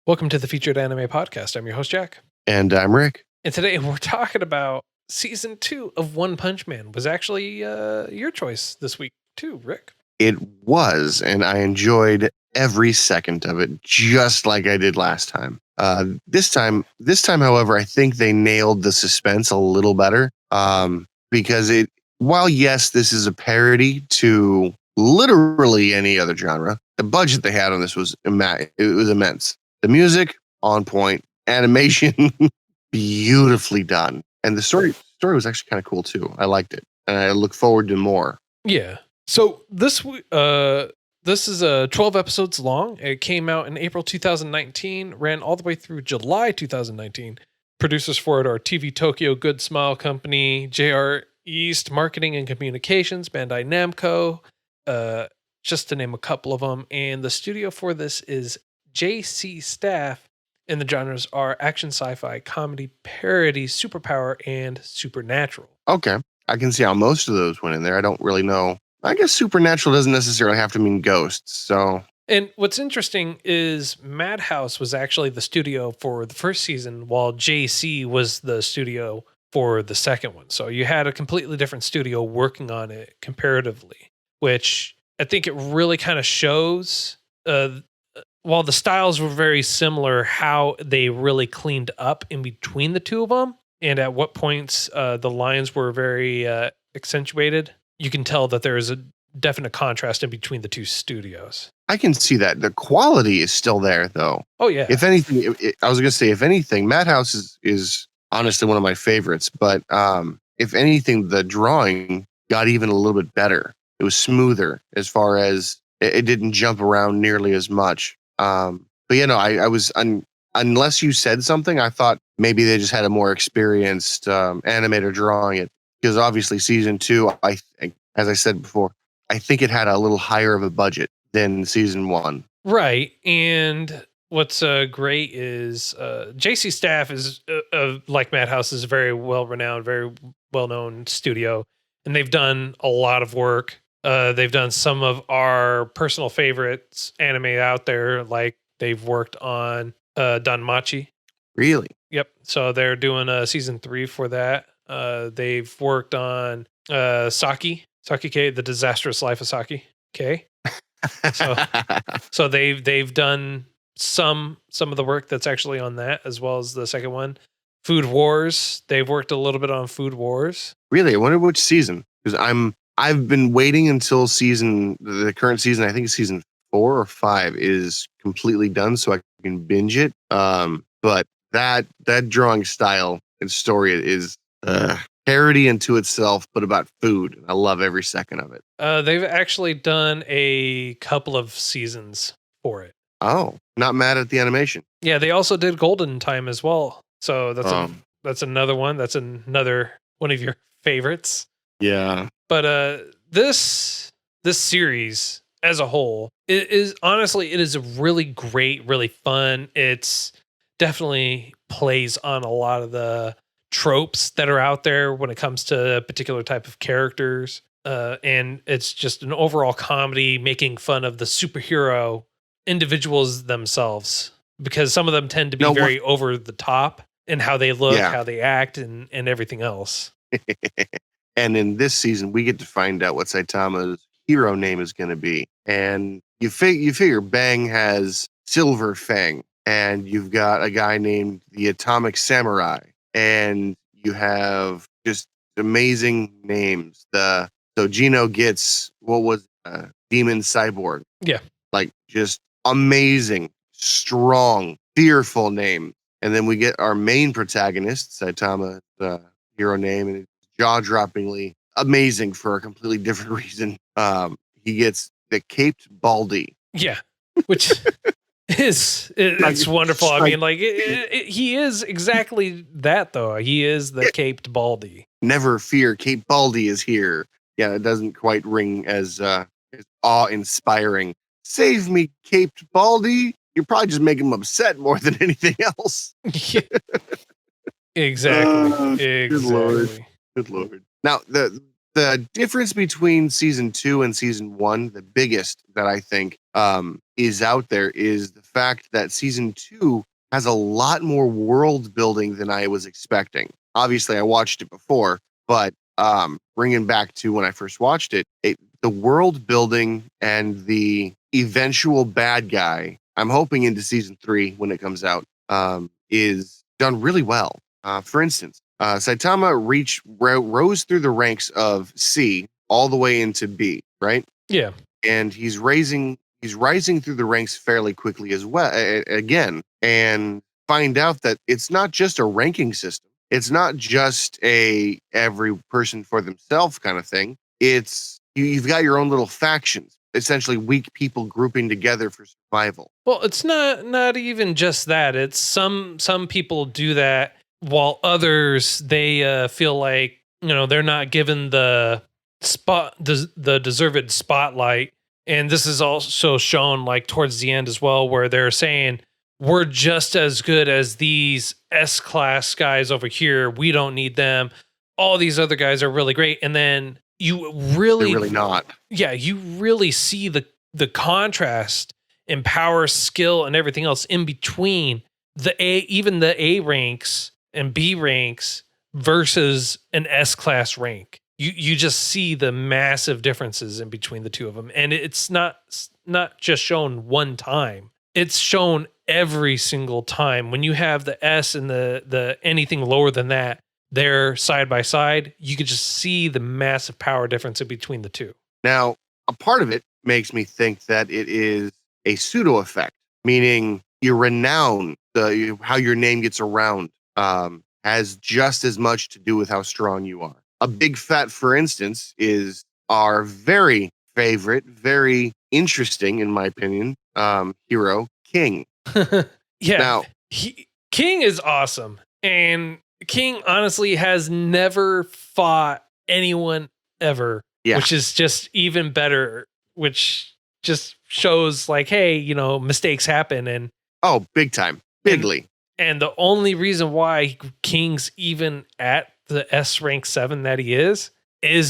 Welcome to the Featured Anime Podcast. I'm your host, Jack. And I'm Rick. And today we're talking about Season 2 of One Punch Man. Was actually your choice this week too, Rick. It was, and I enjoyed every second of it, just like I did last time. This time, however, I think they nailed the suspense a little better. Because while yes, this is a parody to literally any other genre, the budget they had on this was immense. The music on point, animation beautifully done, and the story was actually kind of cool too. I liked it, and I look forward to more. Yeah. So this is 12 episodes long. It came out in April 2019, ran all the way through July 2019. Producers for it are TV Tokyo, Good Smile Company, JR East Marketing and Communications, Bandai Namco, just to name a couple of them. And the studio for this is J.C.Staff, and the genres are action, sci-fi, comedy, parody, superpower, and supernatural. Okay, I can see how most of those went in there. I don't really know. I guess supernatural doesn't necessarily have to mean ghosts. So, and what's interesting is Madhouse was actually the studio for the first season, while JC was the studio for the second one. So you had a completely different studio working on it comparatively, which I think it really kind of shows. While the styles were very similar, how they really cleaned up in between the two of them, and at what points the lines were very accentuated. You can tell that there is a definite contrast in between the two studios. I can see that. The quality is still there, though. Oh, yeah. If anything, I was going to say, if anything, Madhouse is honestly one of my favorites. But if anything, the drawing got even a little bit better. It was smoother as far as it didn't jump around nearly as much. But I was unless you said something, I thought maybe they just had a more experienced animator drawing it, because obviously season 2, as I said before, I think it had a little higher of a budget than season 1. Right, and what's great is J.C.Staff is like Madhouse is a very well renowned, very well known studio, and they've done a lot of work. They've done some of our personal favorites anime out there, like they've worked on Danmachi. Really? Yep. So they're doing season 3 for that. They've worked on Saki K, The Disastrous Life of Saki K. So they've done some of the work that's actually on that, as well as the second one. Food Wars. They've worked a little bit on Food Wars. Really? I wonder which season, because I've been waiting until the current season, I think it's season 4 or 5, is completely done so I can binge it. But that drawing style and story is parody into itself, but about food. I love every second of it. They've actually done a couple of seasons for it. Oh, not mad at the animation. Yeah, they also did Golden Time as well. So that's another one. That's another one of your favorites. Yeah. But this series as a whole, it is a really great, really fun. It's definitely plays on a lot of the tropes that are out there when it comes to a particular type of characters. And it's just an overall comedy making fun of the superhero individuals themselves, because some of them tend to be very over the top in how they look, how they act, and everything else. And in this season, we get to find out what Saitama's hero name is going to be. And you figure Bang has Silver Fang, and you've got a guy named the Atomic Samurai, and you have just amazing names. So Gino gets Demon Cyborg. Yeah, like just amazing, strong, fearful name. And then we get our main protagonist, Saitama's hero name, and jaw-droppingly amazing for a completely different reason. He gets the Caped Baldy. Yeah, which it's wonderful. I mean, he is exactly that, though. He is the Caped Baldy. Never fear, Cape Baldy is here. Yeah, it doesn't quite ring as awe-inspiring. Save me, Caped Baldy. You're probably just making him upset more than anything else. Exactly. Good Lord. Now, the the difference between season 2 and season 1, the biggest that I think is out there, is the fact that season 2 has a lot more world building than I was expecting. Obviously, I watched it before, but bringing back to when I first watched it, the world building and the eventual bad guy, I'm hoping into season 3 when it comes out, is done really well. For instance, Saitama rose through the ranks of C all the way into B, right? Yeah. And he's rising through the ranks fairly quickly as well again, and find out that it's not just a ranking system. It's not just a every person for themselves kind of thing. It's you've got your own little factions, essentially weak people grouping together for survival. Well, it's not even just that. It's some people do that, while others, they feel like, they're not given the the deserved spotlight. And this is also shown like towards the end as well, where they're saying we're just as good as these S class guys over here. We don't need them. All these other guys are really great. And then you They're really, really not. yeah, you really see the contrast in power, skill, and everything else in between even the A ranks and B ranks versus an S class rank. You just see the massive differences in between the two of them, and it's not just shown one time. It's shown every single time. When you have the S and the anything lower than that, they're side by side, you could just see the massive power difference in between the two. Now, a part of it makes me think that it is a pseudo effect, meaning your renown, how your name gets around, has just as much to do with how strong you are. A big fat, for instance, is our very favorite, very interesting, in my opinion, hero, King. Yeah. Now, King is awesome. And King honestly has never fought anyone ever, yeah, which is just even better, which just shows like, hey, mistakes happen. And oh, big time, bigly. And the only reason why King's even at the S rank 7 that he is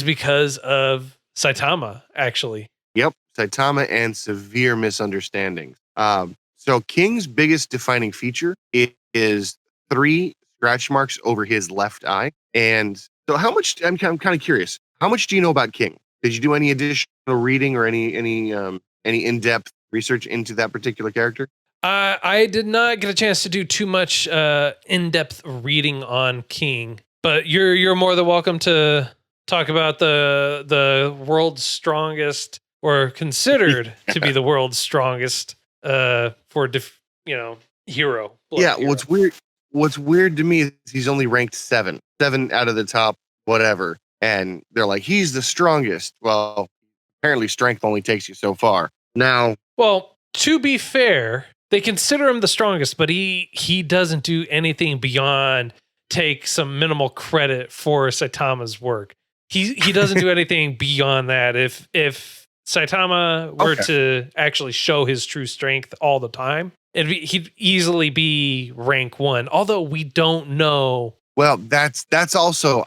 because of Saitama, actually. Yep, Saitama and severe misunderstandings. So King's biggest defining feature is 3 scratch marks over his left eye. And so how much, I'm kind of curious, how much do you know about King? Did you do any additional reading or any in-depth research into that particular character? I did not get a chance to do too much in-depth reading on King, but you're more than welcome to talk about the world's strongest, or considered to be the world's strongest hero. Yeah, Hero. What's weird to me is he's only ranked 7 out of the top whatever, and they're like he's the strongest. Well, apparently strength only takes you so far. Now, well, to be fair, they consider him the strongest, but he doesn't do anything beyond take some minimal credit for Saitama's work. He doesn't do anything beyond that. If Saitama were to actually show his true strength all the time, he'd easily be rank 1. Although we don't know. Well, that's also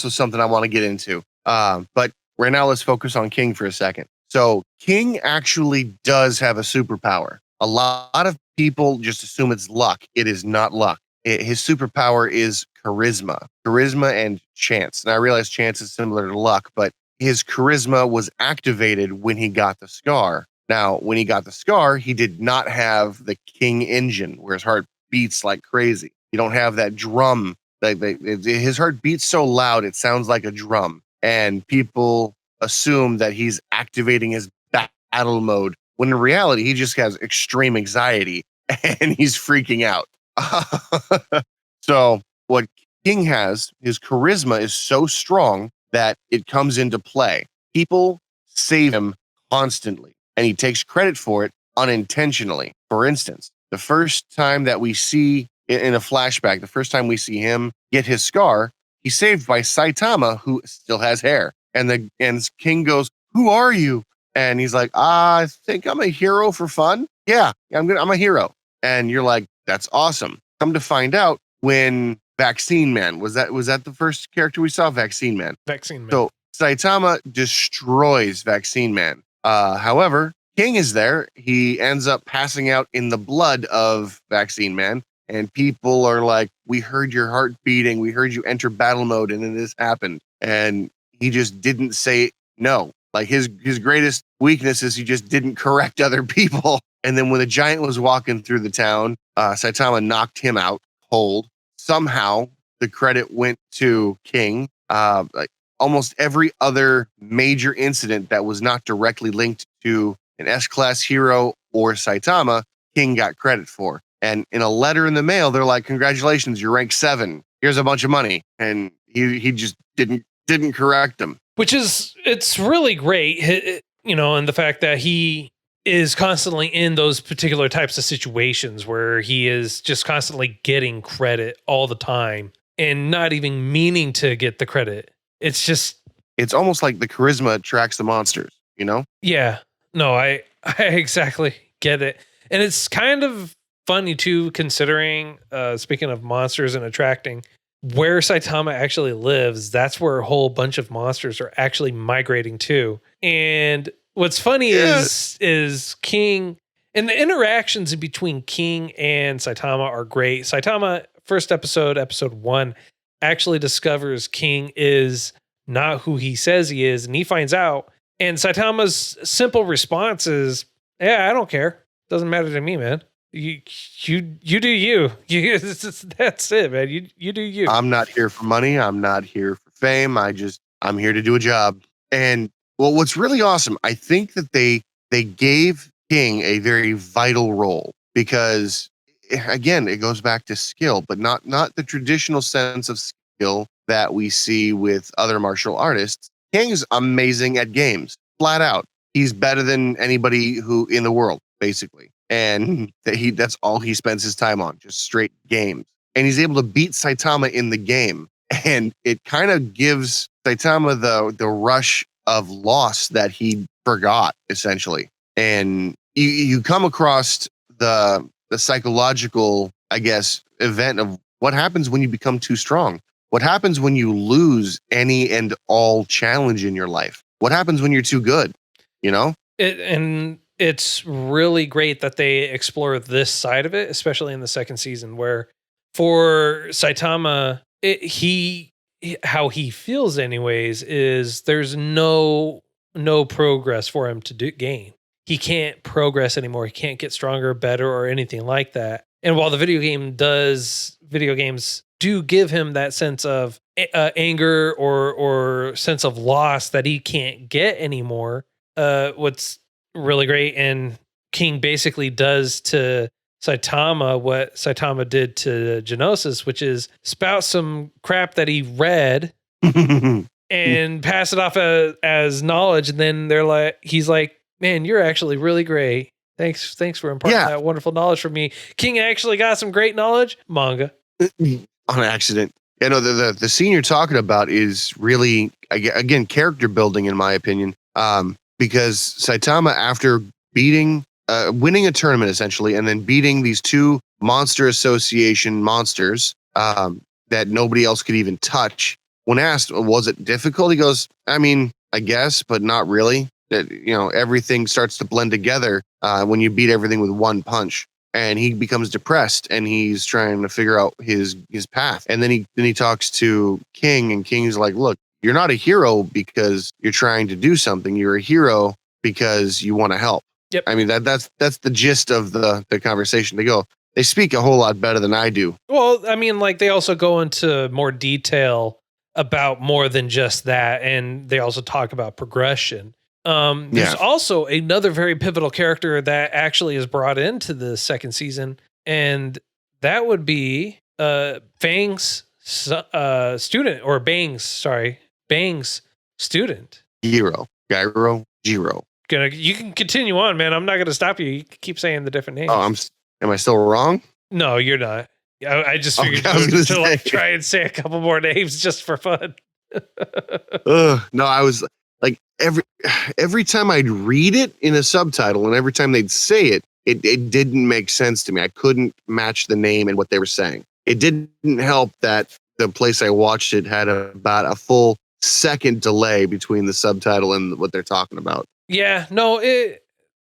something I want to get into. But right now, let's focus on King for a second. So King actually does have a superpower. A lot of people just assume it's luck. It is not luck. His superpower is charisma and chance. And I realize chance is similar to luck, but his charisma was activated when he got the scar. Now, when he got the scar, he did not have the King engine where his heart beats like crazy. You don't have that drum. His heart beats so loud, it sounds like a drum. And people assume that he's activating his battle mode, when in reality, he just has extreme anxiety and he's freaking out. So what King has, his charisma is so strong that it comes into play. People save him constantly, and he takes credit for it unintentionally. For instance, the first time that we see in a flashback, the first time we see him get his scar, he's saved by Saitama, who still has hair. And King goes, "Who are you?" And he's like, "I think I'm a hero for fun. Yeah, I'm a hero." And you're like, "That's awesome." Come to find out, when Vaccine Man. Was that the first character we saw? Vaccine Man. Vaccine Man. So Saitama destroys Vaccine Man. However, King is there. He ends up passing out in the blood of Vaccine Man. And people are like, we heard your heart beating. We heard you enter battle mode. And then this happened. And he just didn't say no. Like his greatest weakness is he just didn't correct other people. And then when the giant was walking through the town, Saitama knocked him out cold. Somehow the credit went to King. Like almost every other major incident that was not directly linked to an S-class hero or Saitama, King got credit for. And in a letter in the mail, they're like, congratulations, you're rank 7. Here's a bunch of money. And he just didn't correct them. Which is, it's really great, you know, and the fact that he is constantly in those particular types of situations where he is just constantly getting credit all the time and not even meaning to get the credit. It's almost like the charisma attracts the monsters, you know? Yeah. No, I exactly get it. And it's kind of funny too, considering, speaking of monsters and attracting, where Saitama actually lives, that's where a whole bunch of monsters are actually migrating to. And what's funny is King, and the interactions between King and Saitama are great. Saitama, first episode 1, actually discovers King is not who he says he is, and he finds out. And Saitama's simple response is, "Yeah, I don't care. Doesn't matter to me, man. You do you. That's it, man. You do you. I'm not here for money. I'm not here for fame. I'm here to do a job." And well, what's really awesome, I think that they gave King a very vital role because, again, it goes back to skill, but not the traditional sense of skill that we see with other martial artists. King's amazing at games, flat out. He's better than anybody who in the world, basically. And that's all he spends his time on, just straight games. And he's able to beat Saitama in the game. And it kind of gives Saitama the rush of loss that he forgot, essentially. And you come across the psychological, I guess, event of what happens when you become too strong. What happens when you lose any and all challenge in your life? What happens when you're too good? You know? And it's really great that they explore this side of it, especially in the second season, where for Saitama, how he feels anyways is there's no progress for him to gain. He can't progress anymore. He can't get stronger, better, or anything like that. And while the video games do give him that sense of anger or sense of loss that he can't get anymore. What's really great, and King basically does to Saitama what Saitama did to Genosis, which is spout some crap that he read and pass it off as knowledge. And then he's like, "Man, you're actually really great. Thanks for imparting that wonderful knowledge from me." King actually got some great knowledge. Manga. On accident. You know, the scene you're talking about is really, again, character building, in my opinion. Because Saitama, after winning a tournament, essentially, and then beating these 2 Monster Association monsters that nobody else could even touch, when asked, was it difficult? He goes, I mean, I guess, but not really. That, you know, everything starts to blend together when you beat everything with one punch. And he becomes depressed, and he's trying to figure out his path. And then he talks to King, and King's like, "Look, you're not a hero because you're trying to do something. You're a hero because you want to help." Yep. I mean, that's the gist of the conversation. They speak a whole lot better than I do. Well, I mean, like, they also go into more detail about more than just that, and they also talk about progression. There's also another very pivotal character that actually is brought into the second season, and that would be Fang's student, or Bang's student. Jiro. You can continue on, man. I'm not going to stop you. You can keep saying the different names. Oh, am I still wrong? No, you're not. I just figured to like try and say a couple more names just for fun. No, I was like, every time I'd read it in a subtitle and every time they'd say it, it didn't make sense to me. I couldn't match the name and what they were saying. it didn't help that the place I watched it had about a full second delay between the subtitle and what they're talking about. Yeah, no,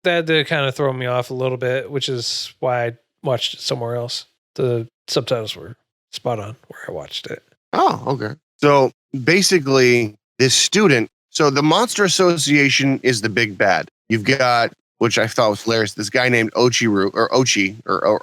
that did kind of throw me off a little bit, which is why I watched it somewhere else. The subtitles were spot on where I watched it. Oh, okay. So basically, this student, so the Monster Association is the big bad. You've got, which I thought was hilarious, this guy named Ochi or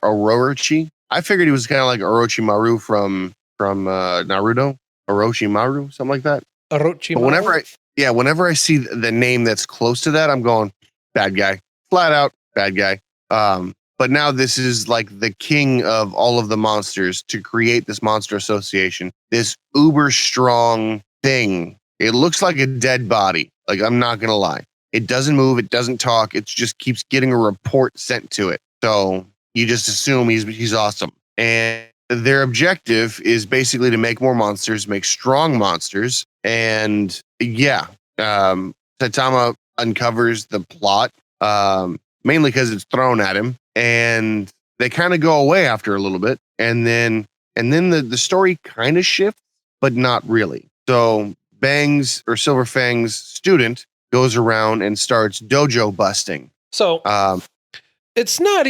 Orochi. I figured he was kind of like Orochimaru from Naruto, Orochimaru, something like that. Orochimaru? But whenever I see the name that's close to that, I'm going, bad guy, flat out bad guy. But now this is like the king of all of the monsters to create this monster association, this uber strong thing. It looks like a dead body. Like, I'm not going to lie. It doesn't move. It doesn't talk. It just keeps getting a report sent to it. So you just assume he's awesome. And their objective is basically to make more monsters, make strong monsters. And yeah, Saitama uncovers the plot, mainly because it's thrown at him. And they kind of go away after a little bit. And then the story kind of shifts, but not really. So Bangs or Silver Fang's student goes around and starts dojo busting. So it's not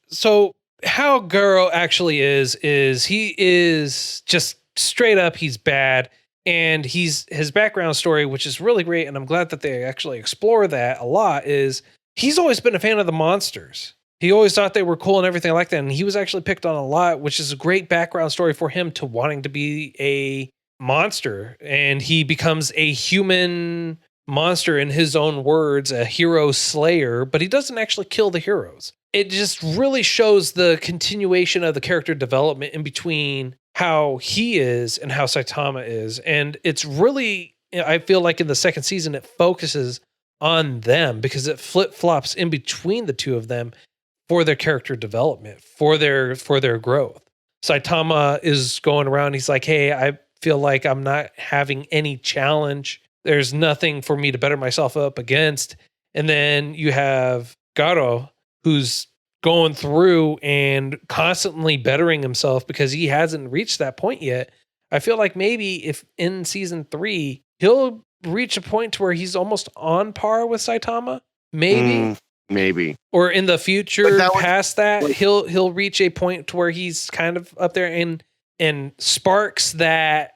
so how Garo actually is he is just straight up, he's bad, and his background story, which is really great, and I'm glad that they actually explore that a lot, is he's always been a fan of the monsters. He always thought they were cool and everything like that, and he was actually picked on a lot, which is a great background story for him to wanting to be a monster, and he becomes a human monster in his own words, a hero slayer, but he doesn't actually kill the heroes. It just really shows the continuation of the character development in between how he is and how Saitama is. And it's really, I feel like in the second season, it focuses on them because it flip-flops in between the two of them for their character development, for their growth. Saitama is going around, he's like, hey, I feel like I'm not having any challenge. There's nothing for me to better myself up against. And then you have Garo, who's going through and constantly bettering himself because he hasn't reached that point yet. I feel like maybe if in season 3, he'll reach a point to where he's almost on par with Saitama. Maybe. Or in the future, past that, he'll reach a point to where he's kind of up there and sparks that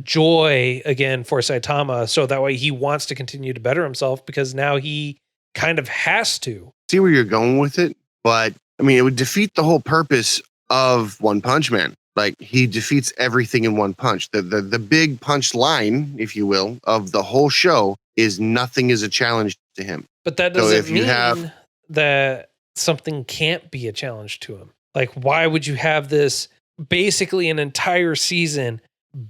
joy again for Saitama, so that way he wants to continue to better himself because now he kind of has to. See where you're going with it, but I mean, it would defeat the whole purpose of One Punch Man. Like, he defeats everything in one punch. The big punch line, if you will, of the whole show is nothing is a challenge to him. But that doesn't mean that something can't be a challenge to him. Like, why would you have this basically an entire season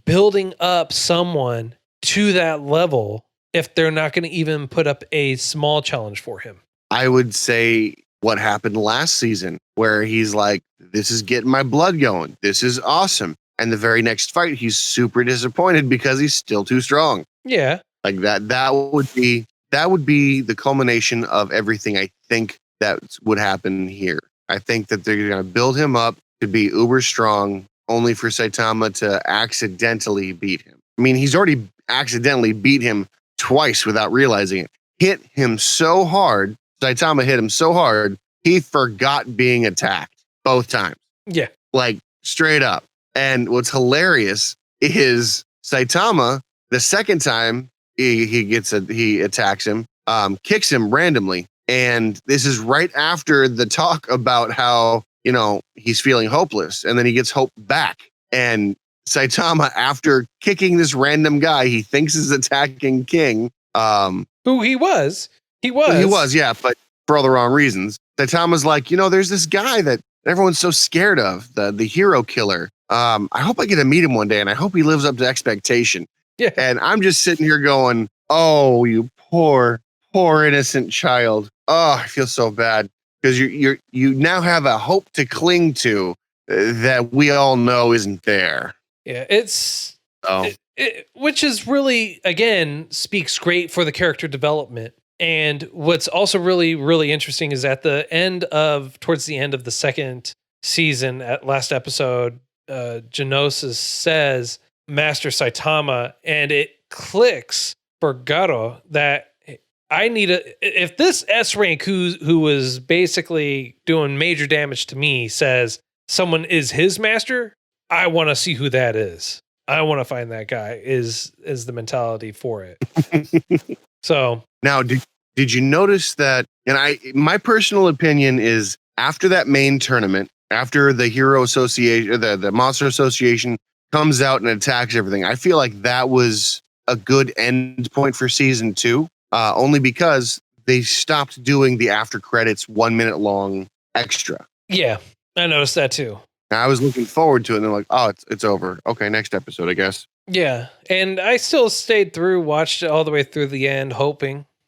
building up someone to that level if they're not going to even put up a small challenge for him? I would say what happened last season, where he's like, this is getting my blood going. This is awesome. And the very next fight, he's super disappointed because he's still too strong. Yeah. Like that would be the culmination of everything I think that would happen here. I think that they're going to build him up to be uber strong, only for Saitama to accidentally beat him. I mean, he's already accidentally beat him twice without realizing it. Hit him so hard, Saitama hit him so hard, he forgot being attacked both times. Yeah. Like, straight up. And what's hilarious is Saitama, the second time he attacks him, kicks him randomly. And this is right after the talk about how, he's feeling hopeless. And then he gets hope back. And Saitama, after kicking this random guy he thinks is attacking King, who he was. He was, yeah, but for all the wrong reasons. Saitama's like, there's this guy that everyone's so scared of, the hero killer. I hope I get to meet him one day, and I hope he lives up to expectation. Yeah. And I'm just sitting here going, oh, you poor innocent child. Oh, I feel so bad because you now have a hope to cling to that we all know isn't there. Yeah, which is really, again, speaks great for the character development. And what's also really, really interesting is towards the end of the second season, at last episode, Genosis says Master Saitama, and it clicks for Garo that I need if this S rank who was basically doing major damage to me says someone is his master, I want to see who that is. I want to find that guy is the mentality for it. So now, did you notice that? And my personal opinion is after that main tournament, after the Hero Association, the Monster Association comes out and attacks everything, I feel like that was a good end point for season 2. Only because they stopped doing the after credits 1 minute long extra. Yeah, I noticed that too. I was looking forward to it, and they're like, "Oh, it's over. Okay, next episode, I guess." Yeah, and I still stayed through, watched it all the way through the end,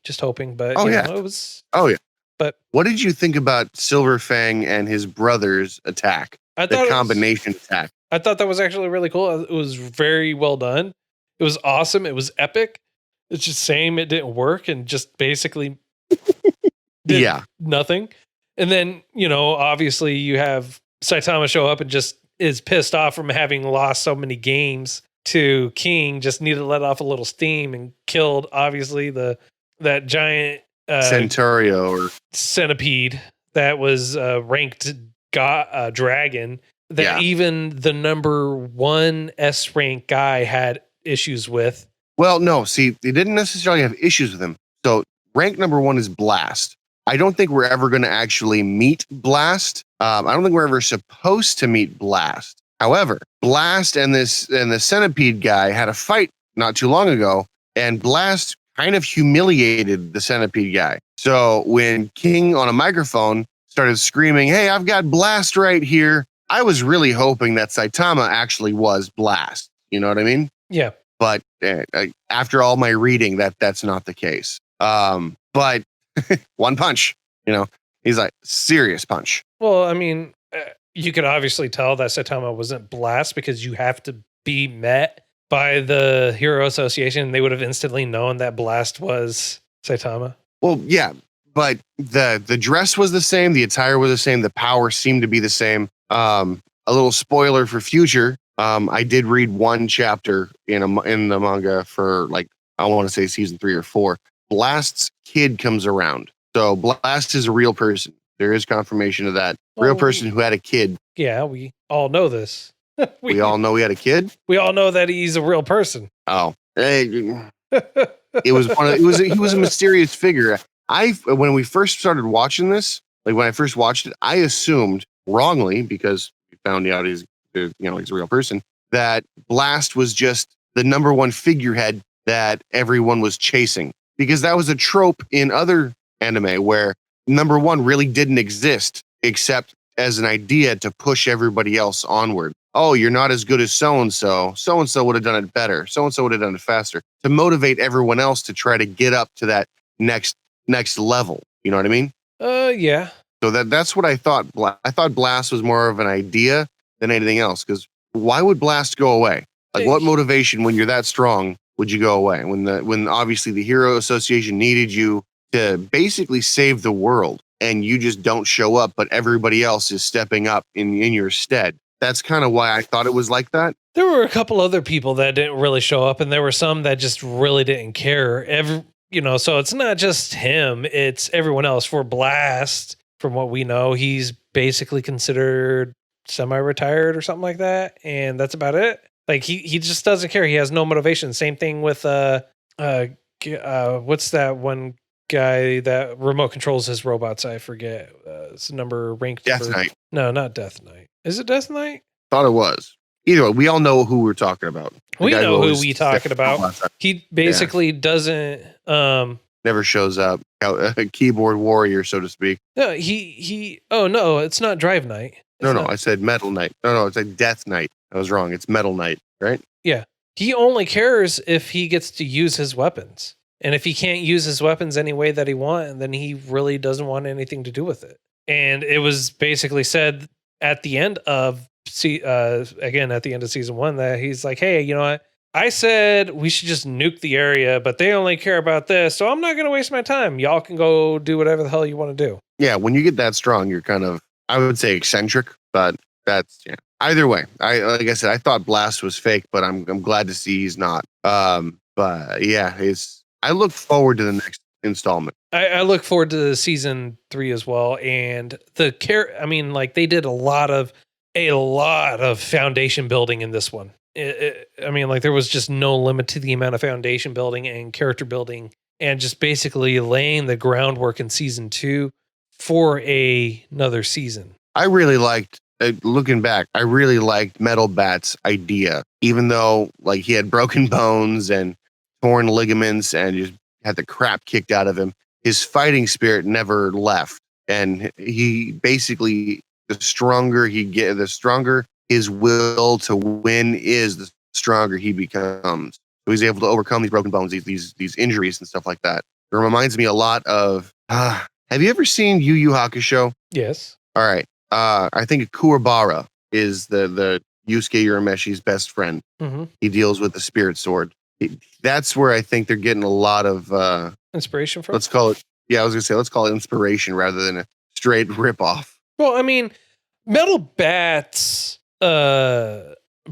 just hoping. But it was. Oh yeah. But what did you think about Silver Fang and his brother's attack? The combination attack. I thought that was actually really cool. It was very well done. It was awesome. It was epic. It's just saying it didn't work and just basically did nothing. And then obviously you have Saitama show up and just is pissed off from having lost so many games to King, just needed to let off a little steam and killed obviously that giant Centaurio or centipede that was ranked dragon that even the number 1 S rank guy had issues with. Well, no, see, they didn't necessarily have issues with him. So rank number 1 is Blast. I don't think we're ever going to actually meet Blast. I don't think we're ever supposed to meet Blast. However, Blast and the centipede guy had a fight not too long ago, and Blast kind of humiliated the centipede guy. So when King on a microphone started screaming, "Hey, I've got Blast right here," I was really hoping that Saitama actually was Blast. You know what I mean? Yeah. But after all my reading, that's not the case. But one punch, he's like serious punch. Well, I mean, you could obviously tell that Saitama wasn't Blast because you have to be met by the Hero Association. They would have instantly known that Blast was Saitama. Well, yeah, but the dress was the same, the attire was the same, the power seemed to be the same. A little spoiler for future. I did read one chapter in the manga for I want to say season 3 or 4. Blast's kid comes around. So Blast is a real person. There is confirmation of that. Real person who had a kid. Yeah, we all know this. we all know he had a kid. We all know that he's a real person. Oh, he was a mysterious figure. When we first started watching this, when I first watched it, I assumed wrongly, because we found out he's a real person, that Blast was just the number 1 figurehead that everyone was chasing, because that was a trope in other anime where number 1 really didn't exist except as an idea to push everybody else onward. Oh, you're not as good as so-and-so. So-and-so would have done it better. So-and-so would have done it faster, to motivate everyone else to try to get up to that next level. You know what I mean? Yeah. So that's what I thought. I thought Blast was more of an idea than anything else, because why would Blast go away? What motivation when you're that strong would you go away? When obviously the Hero Association needed you to basically save the world, and you just don't show up, but everybody else is stepping up in your stead. That's kind of why I thought it was like that. There were a couple other people that didn't really show up, and there were some that just really didn't care. So it's not just him, it's everyone else. For Blast, from what we know, he's basically considered semi-retired or something like that, and that's about it. He just doesn't care. He has no motivation. Same thing with what's that one guy that remote controls his robots? I forget. It's number ranked. Death Knight. No, not Death Knight. Is it Death Knight? Thought it was. Either way, we all know who we're talking about. We know who we talking about. He basically doesn't. Never shows up. A keyboard warrior, so to speak. No, he. Oh no, it's not Drive Knight. No, I said Metal Knight. No, it's like Death Knight. I was wrong. It's Metal Knight, right? Yeah. He only cares if he gets to use his weapons. And if he can't use his weapons any way that he wants, then he really doesn't want anything to do with it. And it was basically said at the end of season 1 that he's like, hey, you know what? I said we should just nuke the area, but they only care about this, so I'm not going to waste my time. Y'all can go do whatever the hell you want to do. Yeah, when you get that strong, you're kind of, I would say, eccentric, but That's yeah. Either way, like I said, I thought Blast was fake, but I'm glad to see he's not. But yeah, I look forward to the next installment. I look forward to season 3 as well, and I mean, like they did a lot of foundation building in this one. I mean, like there was just no limit to the amount of foundation building and character building, and just basically laying the groundwork in season 2 for another season. I really liked. Looking back, I really liked Metal Bat's idea, even though like he had broken bones and torn ligaments and just had the crap kicked out of him. His fighting spirit never left, and he basically the stronger his will to win is, the stronger he becomes. So he's able to overcome these broken bones, these injuries and stuff like that. It reminds me a lot of. Have you ever seen Yu Yu Hakusho? Yes. All right. I think Kuwabara is the Yusuke Urameshi's best friend. Mm-hmm. He deals with the spirit sword. That's where I think they're getting a lot of inspiration from. Let's call it. Yeah, I was gonna say let's call it inspiration rather than a straight ripoff. Well, I mean, Metal Bat's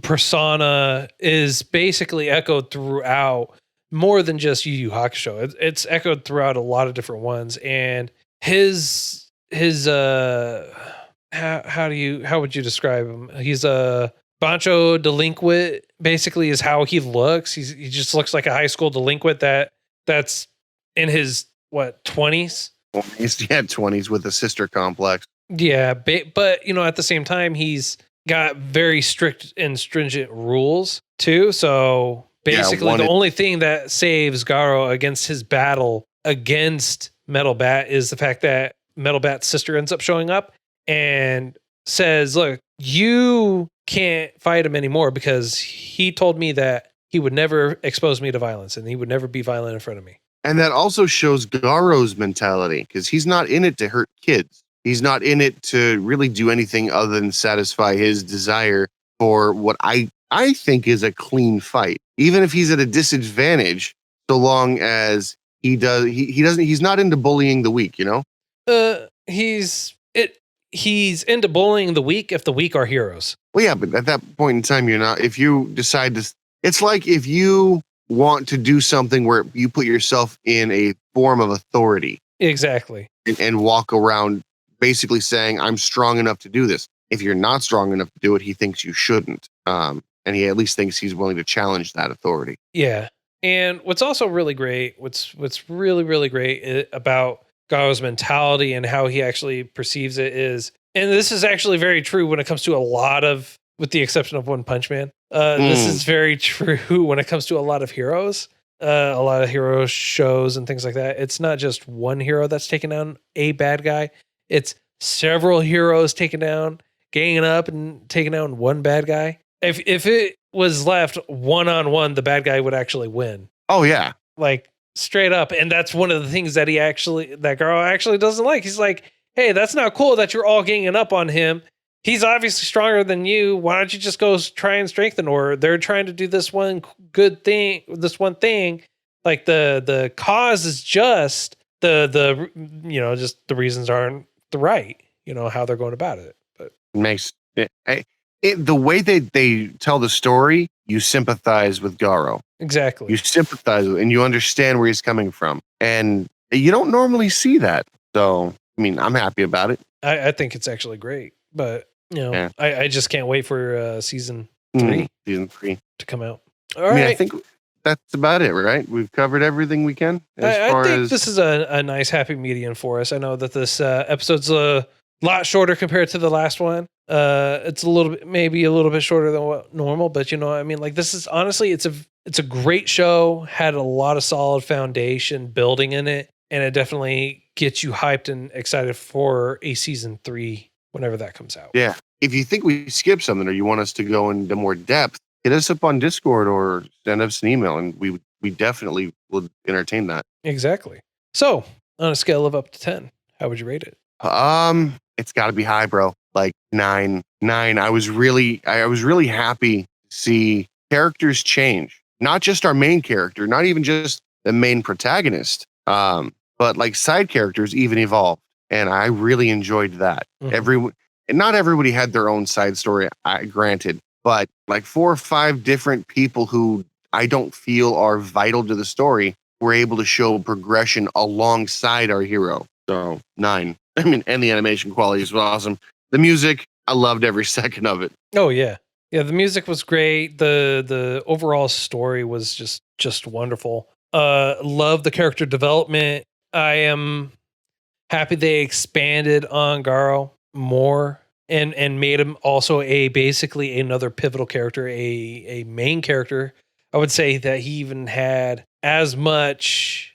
persona is basically echoed throughout more than just Yu Yu Hakusho. It's echoed throughout a lot of different ones, and his how would you describe him? He's a Bancho delinquent, basically, is how he looks. He just looks like a high school delinquent that's in his 20s. 20s with a sister complex. Yeah, but at the same time, he's got very strict and stringent rules too. So basically, the only thing that saves Garo against his battle against Metal Bat is the fact that Metal Bat's sister ends up showing up and says, "Look, you can't fight him anymore because he told me that he would never expose me to violence and he would never be violent in front of me." And that also shows Garo's mentality, because he's not in it to hurt kids. He's not in it to really do anything other than satisfy his desire for what I think is a clean fight. Even if he's at a disadvantage, so long as he's not into bullying the weak, He's into bullying the weak if the weak are heroes. Well, yeah, but at that point in time, you're not. If you decide to, it's like if you want to do something where you put yourself in a form of authority. Exactly. And walk around basically saying, I'm strong enough to do this. If you're not strong enough to do it, he thinks you shouldn't. And he at least thinks he's willing to challenge that authority. Yeah. And what's also really great, what's really, really great about Garo's mentality and how he actually perceives it is, and this is actually very true when it comes to a lot of, with the exception of One Punch Man, this is very true when it comes to a lot of heroes, a lot of hero shows and things like that. It's not just one hero that's taking down a bad guy. It's several heroes ganging up and taking down one bad guy. If it was left one-on-one, the bad guy would actually win. Oh, yeah. Like, straight up. And that's one of the things that that girl actually doesn't like. He's like, hey, that's not cool that you're all ganging up on him. He's obviously stronger than you. Why don't you just go try and strengthen? Or they're trying to do this one good thing, this one thing. Like the cause is just the just the reasons aren't the right, how they're going about it. But it makes the way they tell the story, you sympathize with Garo. Exactly. You sympathize with, and you understand where he's coming from. And you don't normally see that. So, I mean, I'm happy about it. I think it's actually great. But, I just can't wait for season 3. Season 3 to come out. All right. I think that's about it, right? We've covered everything we can. I think this is a nice happy medium for us. I know that this episode's a lot shorter compared to the last one. It's maybe a little bit shorter than what normal, but like this is honestly, it's a great show, had a lot of solid foundation building in it, and it definitely gets you hyped and excited for a season 3 whenever that comes out. Yeah. If you think we skipped something or you want us to go into more depth, hit us up on Discord or send us an email, and we definitely will entertain that. Exactly. So, on a scale of up to 10, how would you rate it? It's got to be high, bro. Like 9. I was really happy to see characters change. Not just our main character, not even just the main protagonist, but like side characters even evolved, and I really enjoyed that. Mm-hmm. and not everybody had their own side story, granted, but like 4 or 5 different people who I don't feel are vital to the story were able to show progression alongside our hero. So 9. I mean, and the animation quality is awesome. The music, I loved every second of it. Oh yeah. Yeah, the music was great. The overall story was just wonderful. Love the character development. I am happy they expanded on Garo more and made him also a basically another pivotal character, a main character. I would say that he even had as much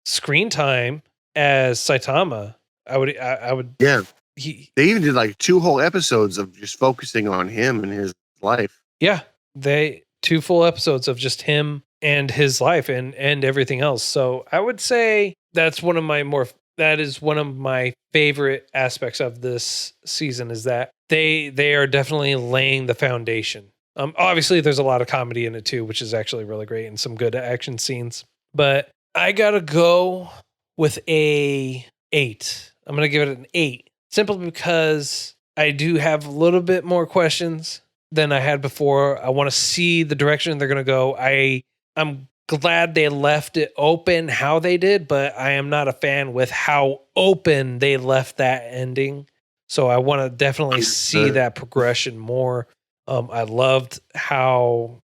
screen time as Saitama. I would Yeah. he They even did like 2 whole episodes of just focusing on him and his life. Yeah, they 2 full episodes of just him and his life and everything else. So I would say that is one of my favorite aspects of this season is that they are definitely laying the foundation. Obviously there's a lot of comedy in it too, which is actually really great and some good action scenes. But I gotta go with a 8. I'm gonna give it an 8 simply because I do have a little bit more questions than I had before. I want to see the direction they're going to go. I'm glad they left it open how they did, but I am not a fan with how open they left that ending. So I want to definitely see that progression more. I loved how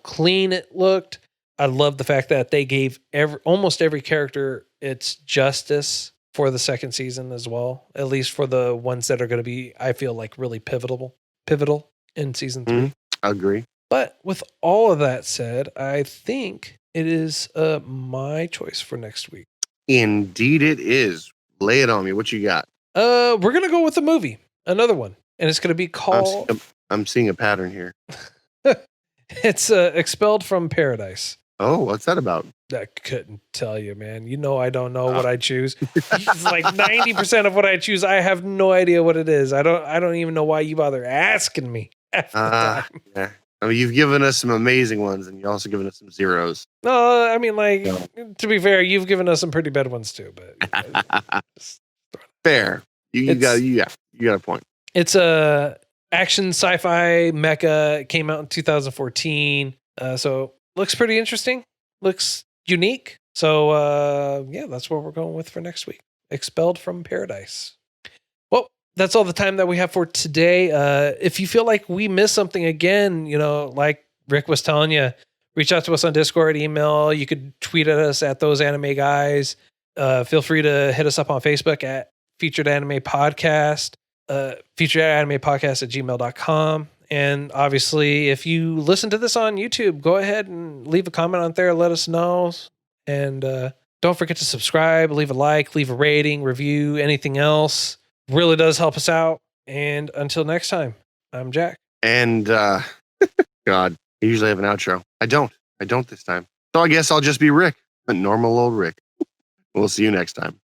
clean it looked. I love the fact that they gave almost every character its justice for the second season as well, at least for the ones that are going to be, I feel like, really pivotal in season 3. I agree. But with all of that said, I think it is my choice for next week. Indeed it is. Lay it on me. What you got? We're going to go with a movie, another one. And it's going to be called... I'm seeing a pattern here. It's Expelled from Paradise. Oh, what's that about? I couldn't tell you, man. You know I don't know what I choose. It's like 90% of what I choose, I have no idea what it is. I don't even know why you bother asking me. Yeah. I mean, you've given us some amazing ones, and you've also given us some zeros. No, I mean, like, to be fair, you've given us some pretty bad ones too. But fair, you got a point. It's a action sci-fi mecha. It came out in 2014, so looks pretty interesting. Looks unique. So yeah, that's what we're going with for next week. Expelled from Paradise. Well, that's all the time that we have for today. If you feel like we missed something again, like Rick was telling you, reach out to us on Discord, email. You could tweet at us at Those Anime Guys. Feel free to hit us up on Facebook at Featured Anime Podcast, featuredanimepodcast@gmail.com. And obviously, if you listen to this on YouTube, go ahead and leave a comment on there. Let us know. And don't forget to subscribe, leave a like, leave a rating, review, anything else. Really does help us out. And until next time, I'm Jack. And God, I usually have an outro. I don't this time. So I guess I'll just be Rick, a normal old Rick. We'll see you next time.